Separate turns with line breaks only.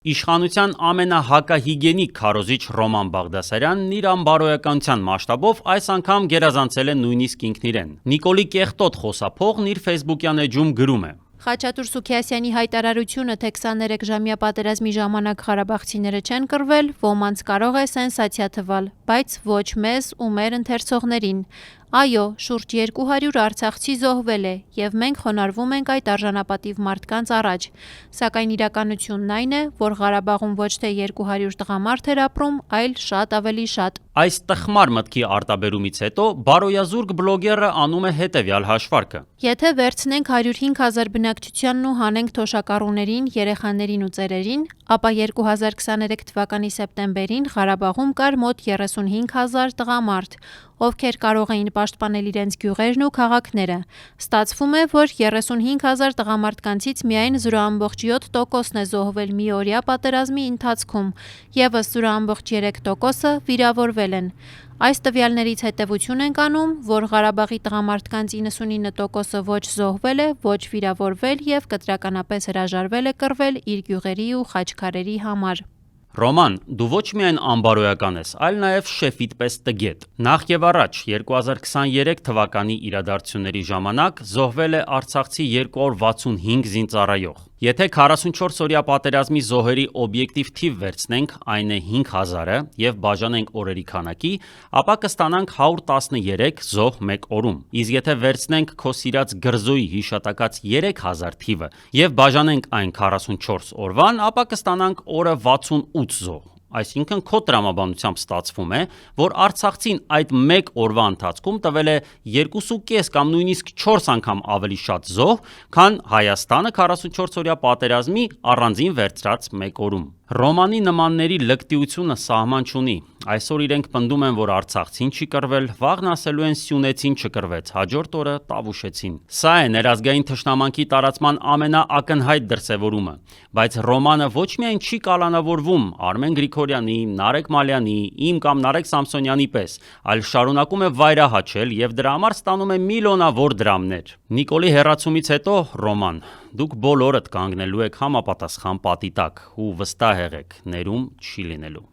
Իշխանության ամենահակահիգենիկ քարոզիչ Ռոման Բաղդասարյանն իր անբարոյականության մասշտաբով այս անգամ գերազանցել է նույնիսկ ինքն իրեն։ Նիկոլի կեղտոտ խոսափողն իր ֆեյսբուքյան էջում գրում է.
Խաչատուր Սուքիասյանի հայտարարությունը, թե 23-ժամյա պատերազմի ժամանակ ղարաբաղցիները չեն կռվել, ոմանց կարող է սենսացիա թվալ, բայց ոչ մեզ ու մեր ընթերցողներին։ Այո, շուրջ 200 արցախցի զոհվել է, եւ մենք խոնարհվում ենք այդ արժանապատիվ մարդկանց առաջ։ Սակայն իրականությունն այն է, որ Ղարաբաղում ոչ թե 200 տղամարդ էր ապրում, այլ շատ ավելի շատ։
Այս տխմար մտքի արտաբերումից հետո բարոյազուրկ բլոգերը անում է հետևյալ հաշվարկը.
Եթե վերցնենք 105 000 բնակչությանն ու հանենք թոշակառուներին, երեխաներին ու ծերերին, ապա 2023 թվականի սեպտեմբերին Ղարաբաղում կար մոտ 35 000 տղամարդ, ովքեր կարող էին պաշտպանել իրենց գյուղերն ու քաղաքները։ Ստացվում է, որ 35 000 տղամարդկանցից միայն 0.7%-ն է զոհվել միօրյա պատերազմի ընթացքում, եւս 0.3%-ը վիրավորվել են։ Այս տվյալներից հետևություն ենք անում, որ Ղարաբաղի տղամարդկանց 99%-ը ոչ զոհվել է, ոչ վիրավորվել եւ կտրականապես հրաժարվել է կռվել իր գյուղերի ու խաչքարերի համար։
Ռոման, դու ոչ միայն անբարոյական ես, այլ նաև շեֆիդ պես տգետ։ Նախ եւ առաջ 2023 թվականի իրադարձությունների ժամանակ զոհվել է արցախցի 265 զինծառայող։ Եթե 44-օրյա պատերազմի զոհերի օբյեկտիվ թիվ վերցնենք, այն է 5000-ը եւ բաժանենք օրերի քանակի, ապա կստանանք 113 զոհ մեկ օրում։ Իսկ եթե վերցնենք քո սիրած գրզոյի հիշատակած 3000 թիվը եւ բաժանենք այն 44 օրվան, ապա կստանանք օրը 68 զոհ։ Այսինքն քո տրամաբանությամբ ստացվում է, որ արցախցին այդ մեկ օրվա ընթացքում տվել է 2.5 կամ նույնիսկ 4 անգամ ավելի շատ զոհ, քան Հայաստանը 44-օրյա պատերազմի առանձին վերցրած մեկ օրում։ Ռոմանի նմանների լկտիությունը սահման չունի։ Այսօր իրենք պնդում են, որ արցախցին չի կռվել, վաղն ասելու են սյունեցին չկռվեց, հաջորդ օրը տավուշեցին։ Սա է ներազգային թշնամանքի տարածման ամենաակնհայտ դրսևորումը։ Բայց Ռոմանը ոչ միայն չի կալանավորվում Արմեն Գրիգորյանի, Նարեկ Մալյանի, իմ կամ Նարեկ Սամսոնյանի պես, այլ շարունակում է վայրահաչել եւ դրա համար ստանում է միլիոնավոր դրամներ։ Նիկոլի հեռացումից հետո, Ռոման, դուք բոլորդ կանգնելու եք համապատասխան պատի տակ ու վստահ եղեք, ներում չի լինելու։